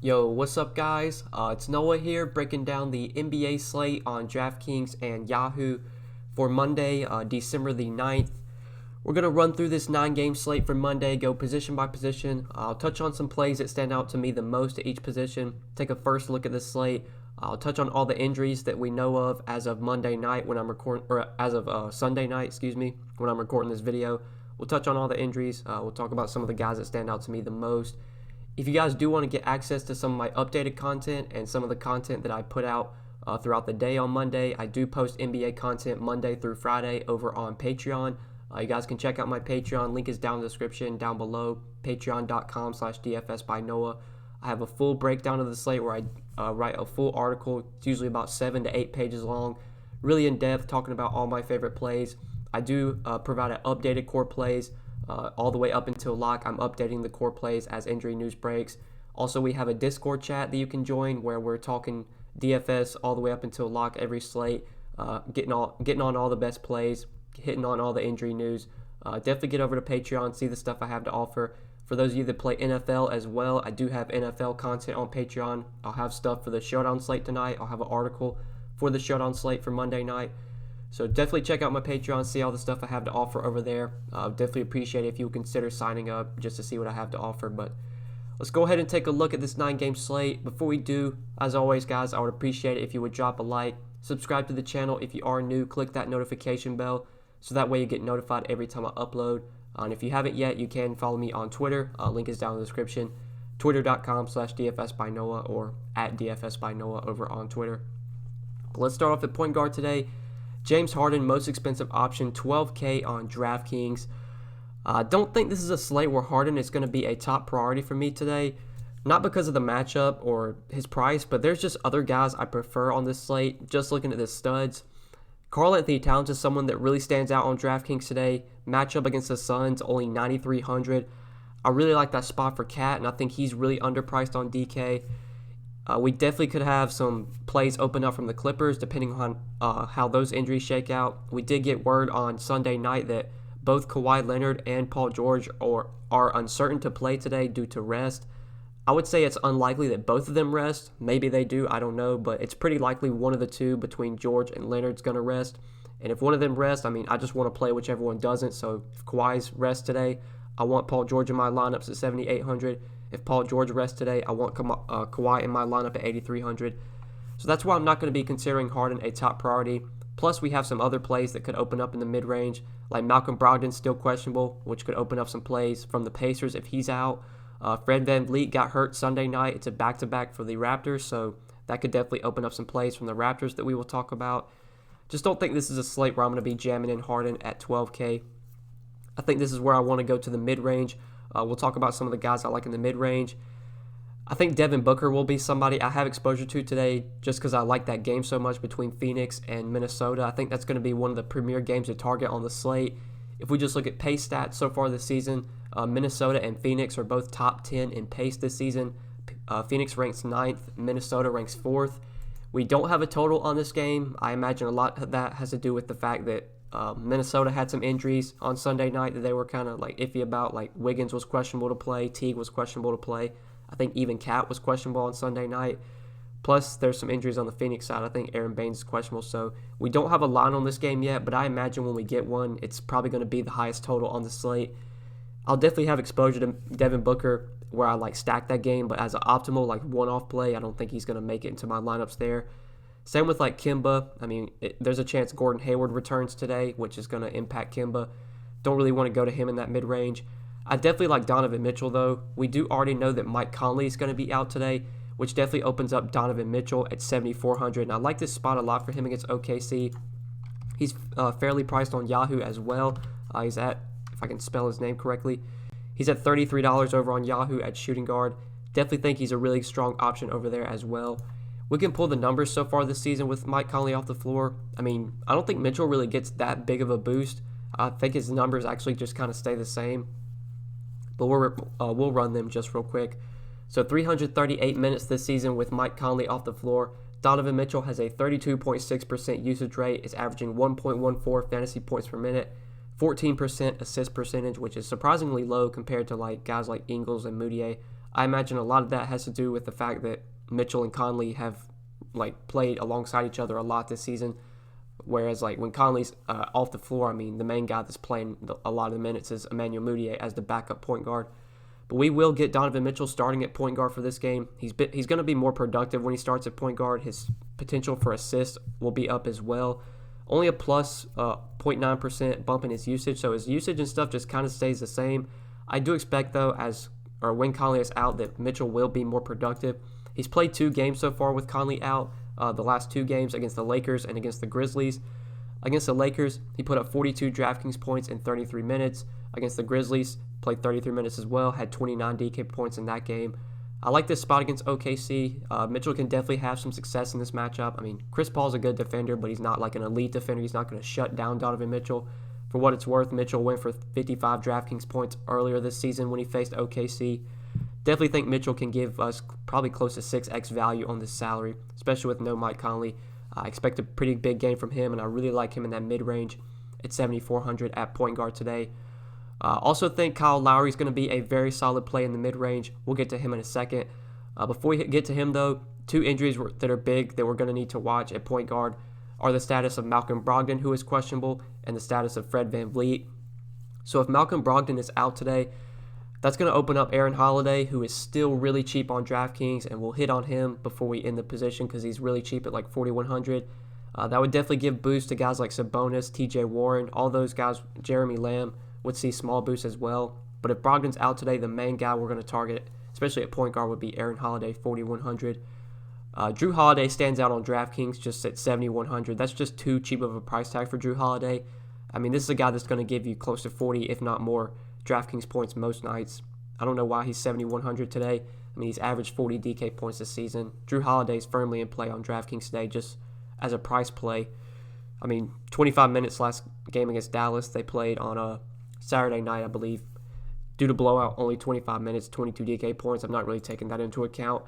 Yo, what's up, guys? It's Noah here, breaking down the NBA slate on Draftkings and Yahoo for Monday, December the 9th. We're going to run through this 9-game slate for Monday, go position by position. I'll touch on some plays that stand out to me the most at each position, take a first look at the slate. I'll touch on all the injuries that we know of as of Monday night when I'm recording, or as of Sunday night, when I'm recording this video. We'll touch on all the injuries. We'll talk about some of the guys that stand out to me the most. If you guys do want to get access to some of my updated content and some of the content that I put out throughout the day on Monday, I do post NBA content Monday through Friday over on Patreon. You guys can check out my Patreon. Link is down in the description down below, patreon.com/DFS by Noah. I have a full breakdown of the slate where I write a full article. It's usually about 7 to 8 pages long, really in depth, talking about all my favorite plays. I do provide an updated core plays all the way up until lock. I'm updating the core plays as injury news breaks. Also, we have a Discord chat that you can join where we're talking DFS all the way up until lock every slate, getting on all the best plays, hitting on all the injury news. Definitely get over to Patreon, see the stuff I have to offer. For those of you that play NFL as well, I do have NFL content on Patreon. I'll have stuff for the Showdown slate tonight. I'll have an article for the Showdown slate for Monday night. So definitely check out my Patreon, see all the stuff I have to offer over there. Definitely appreciate it if you would consider signing up just to see what I have to offer. But let's go ahead and take a look at this 9-game slate. Before we do, as always, guys, I would appreciate it if you would drop a like, subscribe to the channel. If you are new, click that notification bell so that way you get notified every time I upload. And if you haven't yet, you can follow me on Twitter. Link is down in the description. Twitter.com/DFS by Noah or at DFS by Noah over on Twitter. Let's start off at point guard today. James Harden, most expensive option, $12K on DraftKings. I don't think this is a slate where Harden is going to be a top priority for me today. Not because of the matchup or his price, but there's just other guys I prefer on this slate. Just looking at the studs. Karl-Anthony Towns is someone that really stands out on DraftKings today. Matchup against the Suns, only 9,300. I really like that spot for Cat, and I think he's really underpriced on DK. We definitely could have some plays open up from the Clippers depending on how those injuries shake out. We did get word on Sunday night that both Kawhi Leonard and Paul George are uncertain to play today due to rest. I would say it's unlikely that both of them rest. Maybe they do, I don't know, but it's pretty likely one of the two between George and Leonard's going to rest. And if one of them rests, I just want to play whichever one doesn't. So if Kawhi's rest today, I want Paul George in my lineups at 7,800. If Paul George rests today, I want Kawhi in my lineup at 8,300. So that's why I'm not going to be considering Harden a top priority. Plus, we have some other plays that could open up in the mid-range, like Malcolm Brogdon's still questionable, which could open up some plays from the Pacers if he's out. Fred VanVleet got hurt Sunday night. It's a back-to-back for the Raptors, so that could definitely open up some plays from the Raptors that we will talk about. Just don't think this is a slate where I'm going to be jamming in Harden at 12K. I think this is where I want to go to the mid-range. We'll talk about some of the guys I like in the mid-range. I think Devin Booker will be somebody I have exposure to today just because I like that game so much between Phoenix and Minnesota. I think that's going to be one of the premier games to target on the slate. If we just look at pace stats so far this season, Minnesota and Phoenix are both top 10 in pace this season. Phoenix ranks 9th, Minnesota ranks 4th. We don't have a total on this game. I imagine a lot of that has to do with the fact that Minnesota had some injuries on Sunday night that they were kind of like iffy about. Like Wiggins was questionable to play, Teague was questionable to play. I think even Cat was questionable on Sunday night. Plus, there's some injuries on the Phoenix side. I think Aaron Baines is questionable. So we don't have a line on this game yet, but I imagine when we get one, it's probably going to be the highest total on the slate. I'll definitely have exposure to Devin Booker where I stack that game, but as an optimal one-off play, I don't think he's going to make it into my lineups there. Same with Kimba. There's a chance Gordon Hayward returns today, which is going to impact Kimba. Don't really want to go to him in that mid-range. I definitely like Donovan Mitchell, though. We do already know that Mike Conley is going to be out today, which definitely opens up Donovan Mitchell at 7,400. And I like this spot a lot for him against OKC. He's fairly priced on Yahoo as well. He's at, if I can spell his name correctly, he's at $33 over on Yahoo at shooting guard. Definitely think he's a really strong option over there as well. We can pull the numbers so far this season with Mike Conley off the floor. I don't think Mitchell really gets that big of a boost. I think his numbers actually just kind of stay the same. But we'll run them just real quick. So 338 minutes this season with Mike Conley off the floor. Donovan Mitchell has a 32.6% usage rate, is averaging 1.14 fantasy points per minute, 14% assist percentage, which is surprisingly low compared to guys like Ingles and Moutier. I imagine a lot of that has to do with the fact that Mitchell and Conley have played alongside each other a lot this season. Whereas when Conley's off the floor, the main guy that's playing a lot of the minutes is Emmanuel Mudiay as the backup point guard. But we will get Donovan Mitchell starting at point guard for this game. He's going to be more productive when he starts at point guard. His potential for assists will be up as well. Only a plus 0.9% bump in his usage, so his usage and stuff just kind of stays the same. I do expect, though, when Conley is out, that Mitchell will be more productive. He's played 2 games so far with Conley out, the last 2 games against the Lakers and against the Grizzlies. Against the Lakers, he put up 42 DraftKings points in 33 minutes. Against the Grizzlies, played 33 minutes as well, had 29 DK points in that game. I like this spot against OKC. Mitchell can definitely have some success in this matchup. Chris Paul's a good defender, but he's not like an elite defender. He's not going to shut down Donovan Mitchell. For what it's worth, Mitchell went for 55 DraftKings points earlier this season when he faced OKC. Definitely think Mitchell can give us probably close to 6x value on this salary, especially with no Mike Conley. I expect a pretty big game from him, and I really like him in that mid-range at 7,400 at point guard today. Also think Kyle Lowry is going to be a very solid play in the mid-range. We'll get to him in a second. Before we get to him, though, 2 injuries that are big that we're going to need to watch at point guard are the status of Malcolm Brogdon, who is questionable, and the status of Fred VanVleet. So if Malcolm Brogdon is out today, that's going to open up Aaron Holiday, who is still really cheap on DraftKings, and we'll hit on him before we end the position because he's really cheap at 4,100. That would definitely give boost to guys like Sabonis, TJ Warren, all those guys, Jeremy Lamb, would see small boosts as well. But if Brogdon's out today, the main guy we're going to target, especially at point guard, would be Aaron Holiday, 4,100. Drew Holiday stands out on DraftKings just at 7,100. That's just too cheap of a price tag for Drew Holiday. This is a guy that's going to give you close to 40, if not more, DraftKings points most nights. I don't know why he's 7,100 today. He's averaged 40 DK points this season. Drew Holiday is firmly in play on DraftKings today just as a price play. 25 minutes last game against Dallas. They played on a Saturday night, I believe. Due to blowout, only 25 minutes, 22 DK points. I'm not really taking that into account.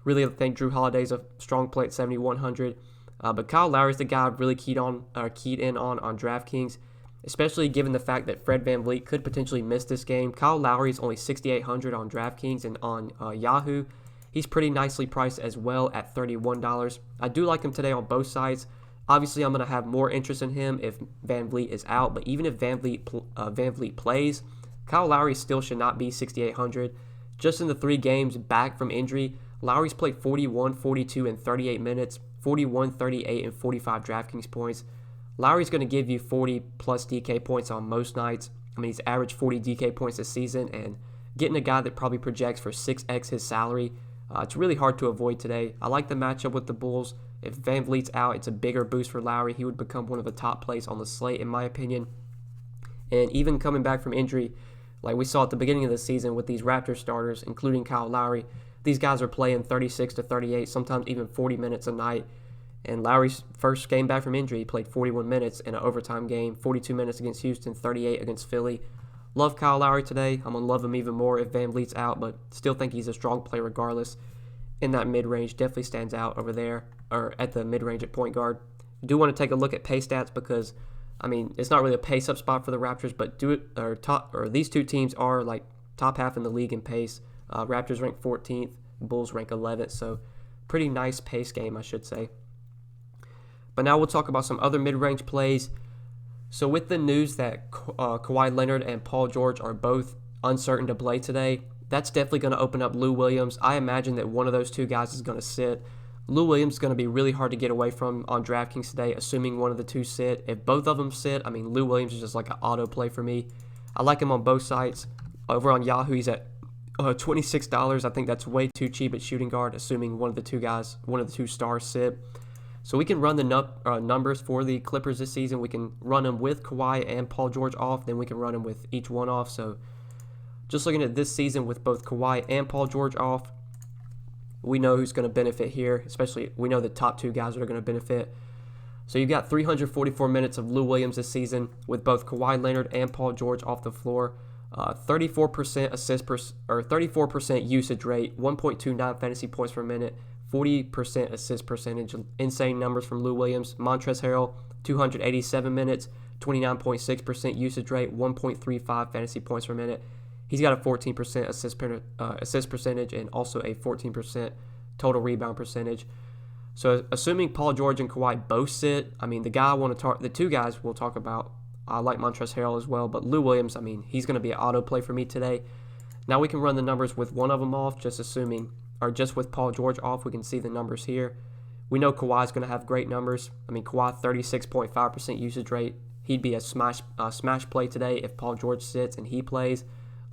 Really think Drew Holiday's a strong play at 7,100. But Kyle Lowry's the guy I've really keyed in on DraftKings, especially given the fact that Fred VanVleet could potentially miss this game. Kyle Lowry's only 6,800 on DraftKings, and on Yahoo, he's pretty nicely priced as well at $31. I do like him today on both sides. Obviously, I'm going to have more interest in him if VanVleet is out, but even if VanVleet plays, Kyle Lowry still should not be 6,800. Just in the 3 games back from injury, Lowry's played 41, 42, and 38 minutes, 41, 38, and 45 DraftKings points. Lowry's going to give you 40-plus DK points on most nights. He's averaged 40 DK points this season, and getting a guy that probably projects for 6x his salary, it's really hard to avoid today. I like the matchup with the Bulls. If VanVleet's out, it's a bigger boost for Lowry. He would become one of the top plays on the slate, in my opinion. And even coming back from injury, like we saw at the beginning of the season with these Raptors starters, including Kyle Lowry, these guys are playing 36 to 38, sometimes even 40 minutes a night. And Lowry's first game back from injury, he played 41 minutes in an overtime game, 42 minutes against Houston, 38 against Philly. Love Kyle Lowry today. I'm going to love him even more if VanVleet's out, but still think he's a strong play regardless. In that mid-range, definitely stands out over there, or at the mid-range at point guard. Do want to take a look at pace stats because, it's not really a pace-up spot for the Raptors, but these 2 teams are top half in the league in pace. Raptors rank 14th, Bulls rank 11th, so pretty nice pace game, I should say. But now we'll talk about some other mid-range plays. So with the news that Kawhi Leonard and Paul George are both uncertain to play today, that's definitely going to open up Lou Williams. I imagine that one of those 2 guys is going to sit. Lou Williams is going to be really hard to get away from on DraftKings today, assuming one of the 2 sit. If both of them sit, Lou Williams is just like an auto play for me. I like him on both sides. Over on Yahoo, he's at $26. I think that's way too cheap at shooting guard, assuming one of the 2 stars sit. So we can run the numbers for the Clippers this season. We can run them with Kawhi and Paul George off. Then we can run them with each one off. So just looking at this season with both Kawhi and Paul George off, we know who's going to benefit here. Especially, we know the top 2 guys that are going to benefit. So you've got 344 minutes of Lou Williams this season with both Kawhi Leonard and Paul George off the floor. 34% 34% usage rate, 1.29 fantasy points per minute, 40% assist percentage. Insane numbers from Lou Williams. Montrezl Harrell, 287 minutes, 29.6% usage rate, 1.35 fantasy points per minute. He's got a 14% assist percentage and also a 14% total rebound percentage. So assuming Paul George and Kawhi both sit, I mean, the two guys we'll talk about, I like Montrezl Harrell as well, but Lou Williams, I mean, he's going to be an auto play for me today. Now we can run the numbers with one of them off, just with Paul George off, we can see the numbers here. We know Kawhi's going to have great numbers. I mean, Kawhi 36.5% usage rate. He'd be a smash play today if Paul George sits and he plays.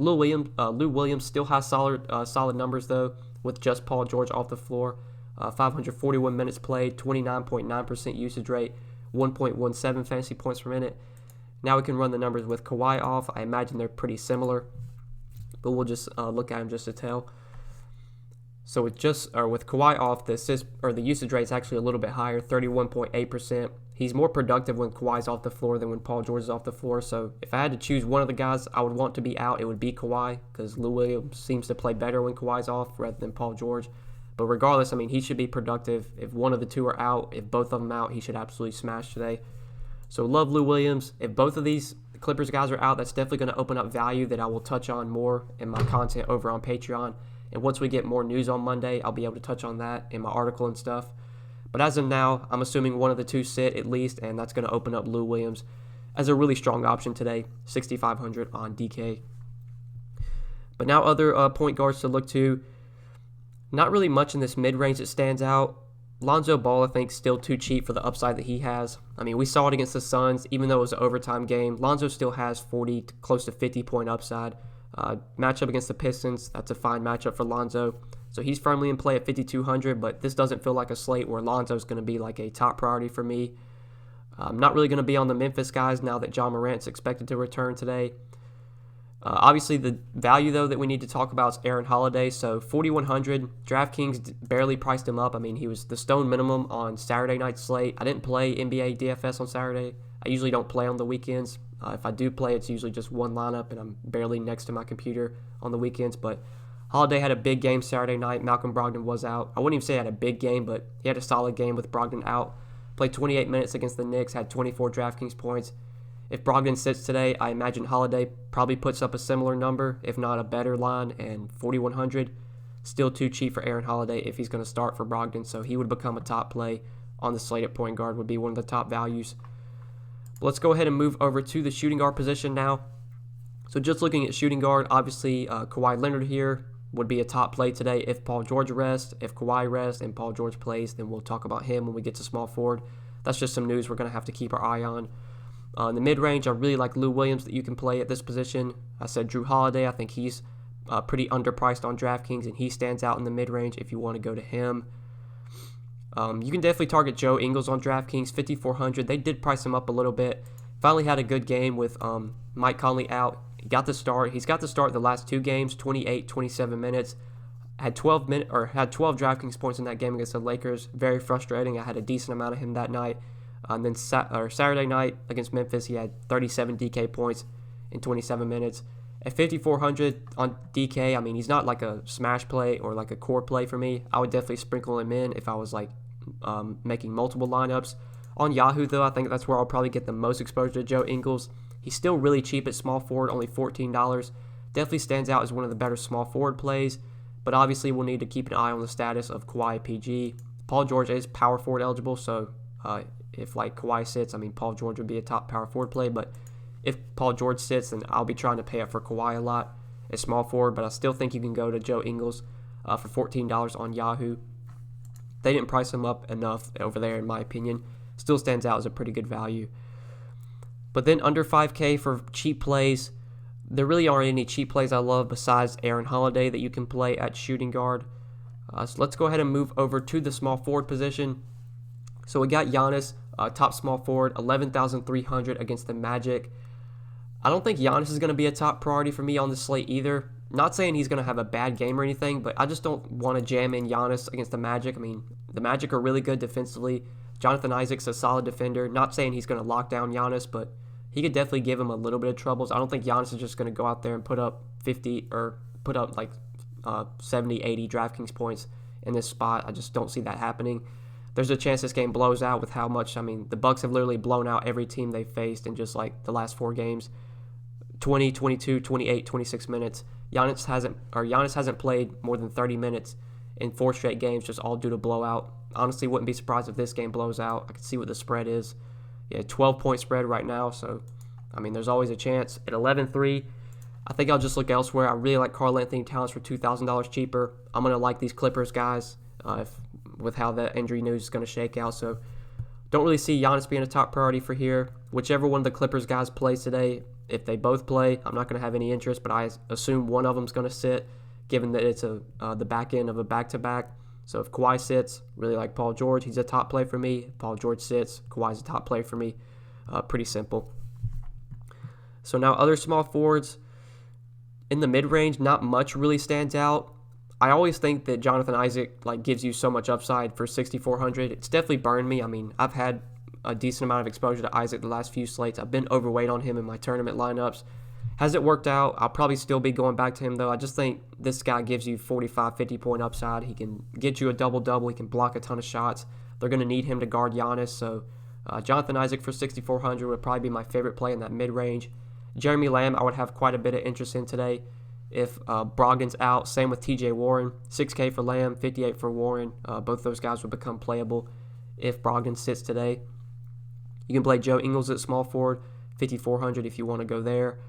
Lou Williams still has solid numbers though, with just Paul George off the floor. 541 minutes played, 29.9% usage rate, 1.17 fantasy points per minute. Now we can run the numbers with Kawhi off. I imagine they're pretty similar, but we'll just look at them just to tell. So with Kawhi off, the usage rate is actually a little bit higher, 31.8%. He's more productive when Kawhi's off the floor than when Paul George is off the floor. So if I had to choose one of the guys I would want to be out, it would be Kawhi, because Lou Williams seems to play better when Kawhi's off rather than Paul George. But regardless, I mean, he should be productive. If one of the two are out, if both of them out, he should absolutely smash today. So love Lou Williams. If both of these Clippers guys are out, that's definitely going to open up value that I will touch on more in my content over on Patreon. And once we get more news on Monday, I'll be able to touch on that in my article and stuff. But as of now, I'm assuming one of the two sit at least, and that's going to open up Lou Williams as a really strong option today, 6,500 on DK. But now other point guards to look to. Not really much in this mid-range that stands out. Lonzo Ball, I think, still too cheap for the upside that he has. I mean, we saw it against the Suns. Even though it was an overtime game, Lonzo still has 40 to close to 50-point upside. Matchup against the Pistons, that's a fine matchup for Lonzo. So he's firmly in play at 5,200, but this doesn't feel like a slate where Lonzo's going to be like a top priority for me. I'm not really going to be on the Memphis guys now that John Morant's expected to return today. Obviously, the value, though, that we need to talk about is Aaron Holiday. So 4,100, DraftKings barely priced him up. I mean, he was the stone minimum on Saturday night slate. I didn't play NBA DFS on Saturday. I usually don't play on the weekends. If I do play, it's usually just one lineup, and I'm barely next to my computer on the weekends. But Holiday had a big game Saturday night. Malcolm Brogdon was out. I wouldn't even say he had a big game, but he had a solid game with Brogdon out. Played 28 minutes against the Knicks, had 24 DraftKings points. If Brogdon sits today, I imagine Holiday probably puts up a similar number, if not a better line, and 4,100. Still too cheap for Aaron Holiday if he's going to start for Brogdon, so he would become a top play on the slate at point guard, would be one of the top values. But let's go ahead and move over to the shooting guard position now. So just looking at shooting guard, obviously Kawhi Leonard here would be a top play today if Paul George rests. If Kawhi rests and Paul George plays, then we'll talk about him when we get to small forward. That's just some news we're going to have to keep our eye on. In the mid-range, I really like Lou Williams that you can play at this position. I said Jrue Holiday. I think he's pretty underpriced on DraftKings, and he stands out in the mid-range if you want to go to him. You can definitely target Joe Ingles on DraftKings, 5,400. They did price him up a little bit. Finally had a good game with Mike Conley out. He got the start. He's got the start the last two games, 28, 27 minutes. Had 12 DraftKings points in that game against the Lakers. Very frustrating. I had a decent amount of him that night. And then Saturday night against Memphis, he had 37 DK points in 27 minutes. At 5,400 on DK, I mean, he's not like a smash play or like a core play for me. I would definitely sprinkle him in if I was like making multiple lineups. On Yahoo, though, I think that's where I'll probably get the most exposure to Joe Ingles. He's still really cheap at small forward, only $14. Definitely stands out as one of the better small forward plays, but obviously we'll need to keep an eye on the status of Kawhi PG. Paul George is power forward eligible, so if like Kawhi sits, I mean, Paul George would be a top power forward play, but if Paul George sits, then I'll be trying to pay up for Kawhi a lot at small forward, but I still think you can go to Joe Ingles for $14 on Yahoo. They didn't price him up enough over there, in my opinion. Still stands out as a pretty good value. But then under 5K for cheap plays, there really aren't any cheap plays I love besides Aaron Holiday that you can play at shooting guard. So let's go ahead and move over to the small forward position. So we got Giannis, top small forward, 11,300 against the Magic. I don't think Giannis is going to be a top priority for me on the slate either. Not saying he's going to have a bad game or anything, but I just don't want to jam in Giannis against the Magic. I mean, the Magic are really good defensively. Jonathan Isaac's a solid defender. Not saying he's going to lock down Giannis, but he could definitely give him a little bit of troubles. I don't think Giannis is just going to go out there and put up 50 or put up like 70, 80 DraftKings points in this spot. I just don't see that happening. There's a chance this game blows out with how much, I mean, the Bucks have literally blown out every team they've faced in just like the last 4 games. 20, 22, 28, 26 minutes. Giannis hasn't played more than 30 minutes in 4 straight games, just all due to blowout. Honestly, wouldn't be surprised if this game blows out. I can see what the spread is. Yeah, 12-point spread right now, so, I mean, there's always a chance. At 11-3, I think I'll just look elsewhere. I really like Karl-Anthony Towns for $2,000 cheaper. I'm going to like these Clippers guys with how the injury news is going to shake out, so don't really see Giannis being a top priority for here. Whichever one of the Clippers guys plays today, if they both play, I'm not going to have any interest, but I assume one of them is going to sit, given that it's the back end of a back-to-back. So if Kawhi sits, really like Paul George, he's a top play for me. If Paul George sits, Kawhi's a top play for me. Pretty simple. So now other small forwards. In the mid-range, not much really stands out. I always think that Jonathan Isaac gives you so much upside for 6,400. It's definitely burned me. I mean, I've had a decent amount of exposure to Isaac the last few slates. I've been overweight on him in my tournament lineups. Has it worked out? I'll probably still be going back to him, though. I just think this guy gives you 45, 50-point upside. He can get you a double-double. He can block a ton of shots. They're going to need him to guard Giannis. So Jonathan Isaac for 6,400 would probably be my favorite play in that mid-range. Jeremy Lamb, I would have quite a bit of interest in today if Brogdon's out. Same with TJ Warren. 6K for Lamb, 58 for Warren. Both those guys would become playable if Brogdon sits today. You can play Joe Ingles at small forward, 5,400 if you want to go there.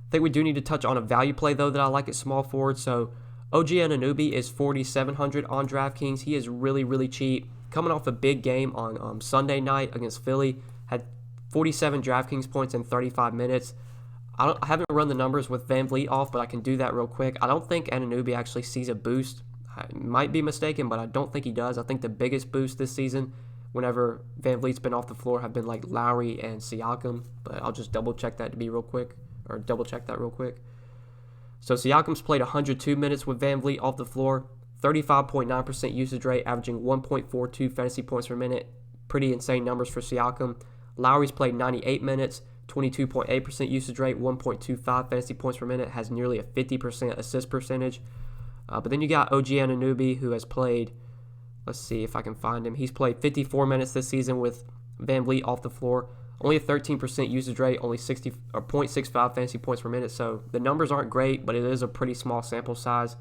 I think we do need to touch on a value play, though, that I like at small forward. So OG Anunoby is 4,700 on DraftKings. He is really, really cheap. Coming off a big game on Sunday night against Philly, had 47 DraftKings points in 35 minutes. I haven't run the numbers with Van Vliet off, but I can do that real quick. I don't think Anunoby actually sees a boost. I might be mistaken, but I don't think he does. I think the biggest boost this season, whenever Van Vliet's been off the floor, have been like Lowry and Siakam, but I'll just double check that real quick. So Siakam's played 102 minutes with Van Vliet off the floor, 35.9% usage rate, averaging 1.42 fantasy points per minute. Pretty insane numbers for Siakam. Lowry's played 98 minutes, 22.8% usage rate, 1.25 fantasy points per minute, has nearly a 50% assist percentage. But then you got OG Anunoby, who has played, let's see if I can find him. He's played 54 minutes this season with Van Vliet off the floor. Only a 13% usage rate, only 0.65 fantasy points per minute. So the numbers aren't great, but it is a pretty small sample size.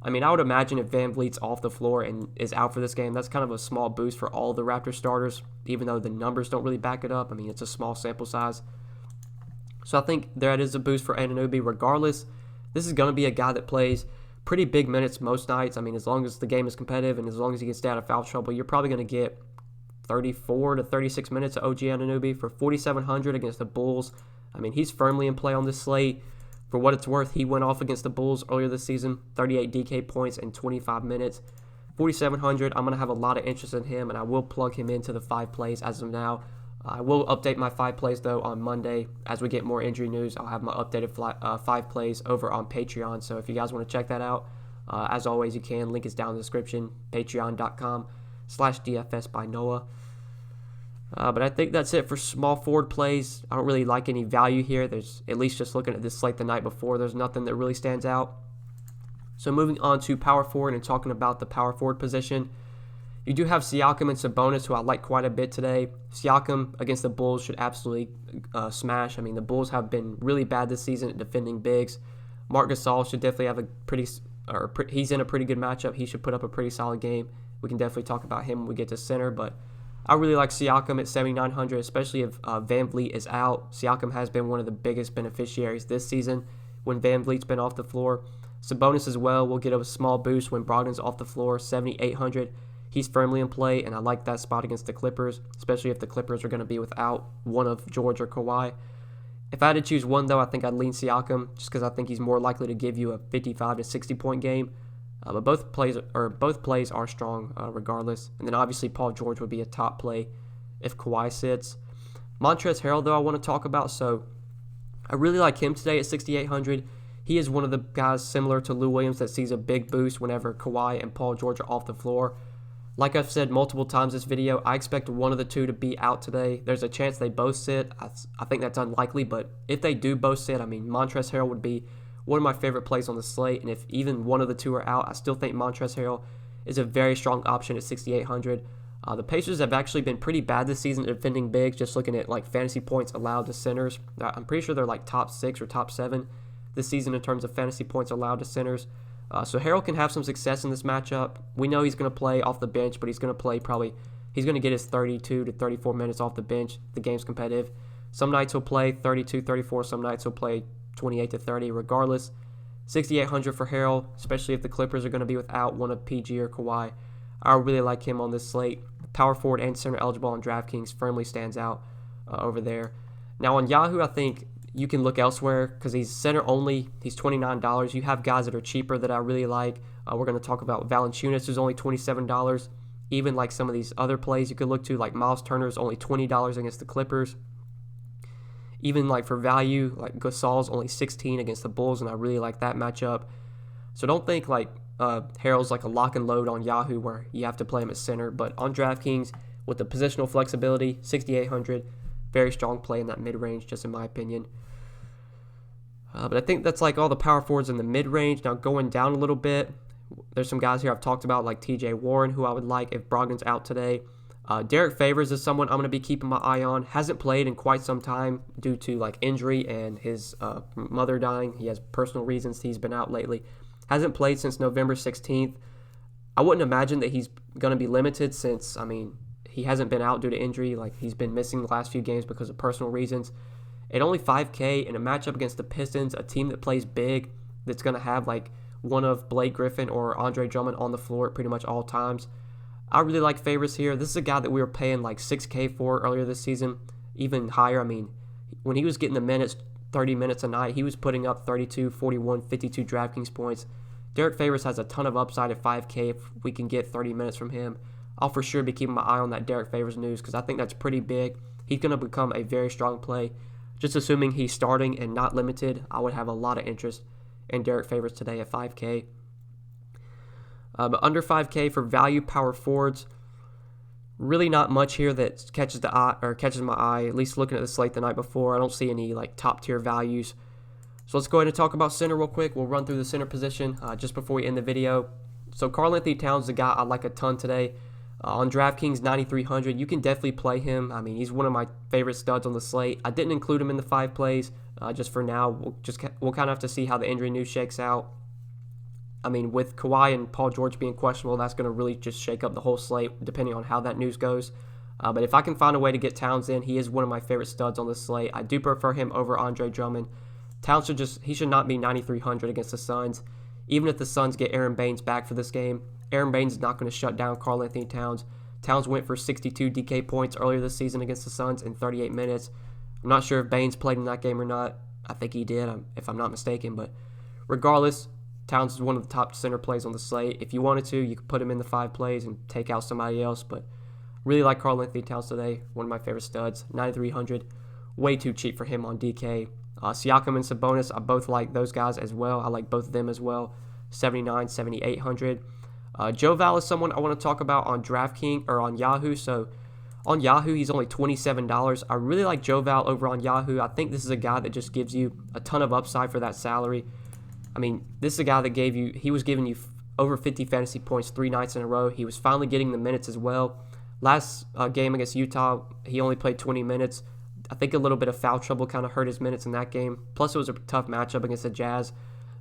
I mean, I would imagine if Van Vliet's off the floor and is out for this game, that's kind of a small boost for all the Raptors starters, even though the numbers don't really back it up. I mean, it's a small sample size. So I think that is a boost for Anunoby. Regardless, this is going to be a guy that plays pretty big minutes most nights. I mean, as long as the game is competitive and as long as he can stay out of foul trouble, you're probably going to get 34 to 36 minutes of OG Anunoby for 4,700 against the Bulls. I mean, he's firmly in play on this slate. For what it's worth, he went off against the Bulls earlier this season, 38 DK points in 25 minutes. 4,700, I'm going to have a lot of interest in him, and I will plug him into the 5 plays as of now. I will update my 5 plays, though, on Monday. As we get more injury news, I'll have my updated 5 plays over on Patreon. So if you guys want to check that out, as always, you can. Link is down in the description, patreon.com/DFS by Noah. But I think that's it for small forward plays. I don't really like any value here. There's, at least just looking at this slate the night before, there's nothing that really stands out. So moving on to power forward and talking about the power forward position. You do have Siakam and Sabonis, who I like quite a bit today. Siakam against the Bulls should absolutely smash. I mean, the Bulls have been really bad this season at defending bigs. Marc Gasol should definitely have he's in a pretty good matchup. He should put up a pretty solid game. We can definitely talk about him when we get to center, but I really like Siakam at 7,900, especially if Van Vliet is out. Siakam has been one of the biggest beneficiaries this season when Van Vliet's been off the floor. Sabonis as well will get a small boost when Brogdon's off the floor, 7,800. He's firmly in play, and I like that spot against the Clippers, especially if the Clippers are going to be without one of George or Kawhi. If I had to choose one, though, I think I'd lean Siakam, just because I think he's more likely to give you a 55 to 60-point game. But both plays are strong regardless. And then obviously Paul George would be a top play if Kawhi sits. Montrezl Harrell, though, I want to talk about. So I really like him today at 6,800. He is one of the guys similar to Lou Williams that sees a big boost whenever Kawhi and Paul George are off the floor. Like I've said multiple times this video, I expect one of the two to be out today. There's a chance they both sit. I think that's unlikely, but if they do both sit, I mean, Montrezl Harrell would be one of my favorite plays on the slate, and if even one of the two are out, I still think Montrezl Harrell is a very strong option at 6,800. The Pacers have actually been pretty bad this season at defending bigs, just looking at like fantasy points allowed to centers. I'm pretty sure they're like top 6 or top 7 this season in terms of fantasy points allowed to centers. So Harrell can have some success in this matchup. We know he's going to play off the bench, but he's going to play he's going to get his 32 to 34 minutes off the bench. The game's competitive. Some nights he'll play 32, 34. Some nights he'll play 28 to 30. Regardless, 6,800 for Harrell, especially if the Clippers are going to be without one of PG or Kawhi. I really like him on this slate. Power forward and center eligible on DraftKings firmly stands out over there. Now on Yahoo, I think you can look elsewhere because he's center only. He's $29. You have guys that are cheaper that I really like. We're going to talk about Valanciunas, who's only $27. Even like some of these other plays you could look to, like Miles Turner's only $20 against the Clippers. Even like for value, like Gasol's only $16 against the Bulls, and I really like that matchup. So don't think like Harrell's like a lock and load on Yahoo where you have to play him at center, but on DraftKings with the positional flexibility, 6,800, very strong play in that mid-range, just in my opinion. But I think that's like all the power forwards in the mid-range. Now going down a little bit, there's some guys here I've talked about like TJ Warren, who I would like if Brogdon's out today. Derek Favors is someone I'm going to be keeping my eye on. Hasn't played in quite some time due to like injury and his mother dying. He has personal reasons he's been out lately. Hasn't played since November 16th. I wouldn't imagine that he's going to be limited since, I mean, he hasn't been out due to injury. Like, he's been missing the last few games because of personal reasons. At only $5K in a matchup against the Pistons, a team that plays big, that's going to have, like, one of Blake Griffin or Andre Drummond on the floor at pretty much all times. I really like Favors here. This is a guy that we were paying, like, $6K for earlier this season, even higher. I mean, when he was getting the minutes, 30 minutes a night, he was putting up 32, 41, 52 DraftKings points. Derek Favors has a ton of upside at 5K if we can get 30 minutes from him. I'll for sure be keeping my eye on that Derek Favors news because I think that's pretty big. He's going to become a very strong play. Just assuming he's starting and not limited, I would have a lot of interest in Derek Favors today at 5K. But under 5K for value power forwards, really not much here that catches my eye. At least looking at the slate the night before, I don't see any like top tier values. So let's go ahead and talk about center real quick. We'll run through the center position just before we end the video. So Karl-Anthony Towns is a guy I like a ton today. On DraftKings, 9,300. You can definitely play him. I mean, he's one of my favorite studs on the slate. I didn't include him in the 5 plays just for now. We'll kind of have to see how the injury news shakes out. I mean, with Kawhi and Paul George being questionable, that's going to really just shake up the whole slate depending on how that news goes. But if I can find a way to get Towns in, he is one of my favorite studs on the slate. I do prefer him over Andre Drummond. Towns should not be 9,300 against the Suns. Even if the Suns get Aaron Baines back for this game, Aaron Baines is not going to shut down Karl-Anthony Towns. Towns went for 62 DK points earlier this season against the Suns in 38 minutes. I'm not sure if Baines played in that game or not. I think he did, if I'm not mistaken. But regardless, Towns is one of the top center plays on the slate. If you wanted to, you could put him in the 5 plays and take out somebody else. But really like Karl-Anthony Towns today. One of my favorite studs. 9,300. Way too cheap for him on DK. Siakam and Sabonis, I both like those guys as well. I like both of them as well. 79, 7,800. Joe Val is someone I want to talk about on DraftKings or on Yahoo. So on Yahoo, he's only $27. I really like Joe Val over on Yahoo. I think this is a guy that just gives you a ton of upside for that salary. I mean, this is a guy that he was giving you over 50 fantasy points 3 nights in a row. He was finally getting the minutes as well. Last game against Utah, he only played 20 minutes. I think a little bit of foul trouble kind of hurt his minutes in that game. Plus, it was a tough matchup against the Jazz.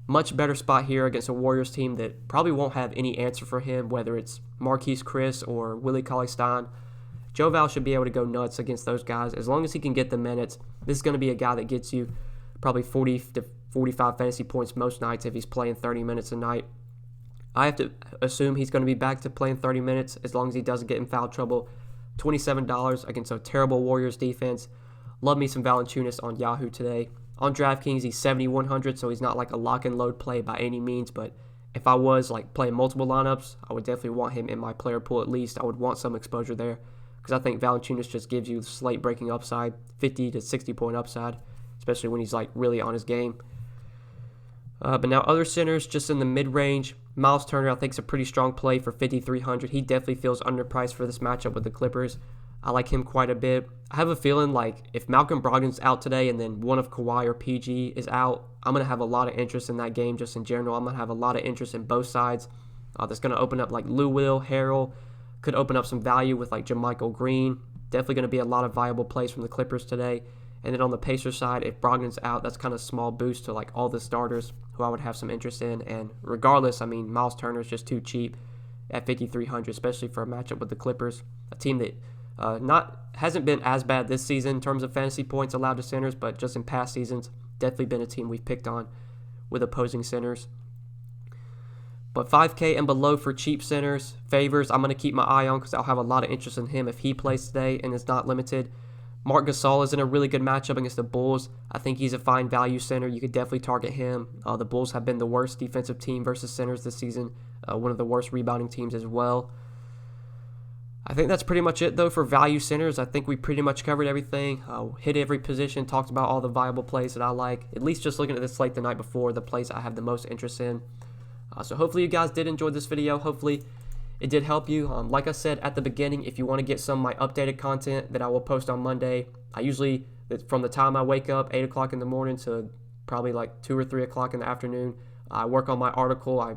Much better spot here against a Warriors team that probably won't have any answer for him, whether it's Marquise Chris or Willie Cauley-Stein. Joe Val should be able to go nuts against those guys. As long as he can get the minutes, this is going to be a guy that gets you probably 40 to 45 fantasy points most nights if he's playing 30 minutes a night. I have to assume he's going to be back to playing 30 minutes as long as he doesn't get in foul trouble. $27 against a terrible Warriors defense. Love me some Valanciunas on Yahoo today. On DraftKings, he's 7,100, so he's not like a lock and load play by any means, but if I was like playing multiple lineups, I would definitely want him in my player pool at least. I would want some exposure there because I think Valanciunas just gives you slate breaking upside, 50 to 60 point upside, especially when he's like really on his game. But now other centers just in the mid-range. Miles Turner I think is a pretty strong play for 5,300. He definitely feels underpriced for this matchup with the Clippers. I like him quite a bit. I have a feeling like if Malcolm Brogdon's out today and then one of Kawhi or PG is out, I'm going to have a lot of interest in that game just in general. I'm going to have a lot of interest in both sides. That's going to open up like Lou Will, Harrell, Could open up some value with like JaMychal Green. Definitely going to be a lot of viable plays from the Clippers today. And then on the Pacers side, if Brogdon's out, that's kind of a small boost to like all the starters who I would have some interest in. And regardless, I mean, Miles Turner is just too cheap at 5,300, especially for a matchup with the Clippers, a team that hasn't been as bad this season in terms of fantasy points allowed to centers, but just in past seasons, definitely been a team we've picked on with opposing centers. But 5K and below for cheap centers, Favors, I'm going to keep my eye on because I'll have a lot of interest in him if he plays today and is not limited. Marc Gasol is in a really good matchup against the Bulls. I think he's a fine value center. You could definitely target him. The Bulls have been the worst defensive team versus centers this season, one of the worst rebounding teams as well. I think that's pretty much it, though, for value centers. I think we pretty much covered everything. Hit every position, talked about all the viable plays that I like, at least just looking at this slate the night before, the plays I have the most interest in. So hopefully you guys did enjoy this video. Hopefully it did help you. Like I said at the beginning, if you want to get some of my updated content that I will post on Monday, I usually, from the time I wake up, 8 o'clock in the morning to probably like 2 or 3 o'clock in the afternoon, I work on my article. I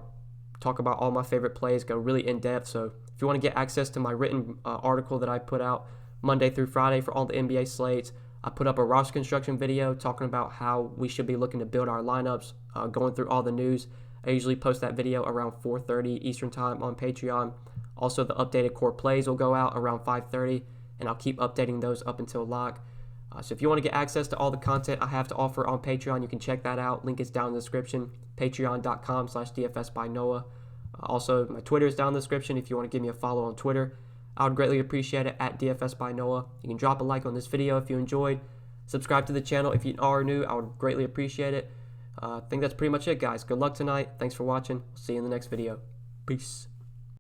talk about all my favorite plays, go really in-depth. So if you want to get access to my written article that I put out Monday through Friday for all the NBA slates, I put up a roster construction video talking about how we should be looking to build our lineups, going through all the news. I usually post that video around 4:30 Eastern Time on Patreon. Also, the updated core plays will go out around 5:30, and I'll keep updating those up until lock. So if you want to get access to all the content I have to offer on Patreon, you can check that out. Link is down in the description, patreon.com/DFSbyNoah. Also, my Twitter is down in the description if you want to give me a follow on Twitter. I would greatly appreciate it at DFSbyNoah. You can drop a like on this video if you enjoyed. Subscribe to the channel if you are new. I would greatly appreciate it. I think that's pretty much it, guys. Good luck tonight. Thanks for watching. See you in the next video. Peace.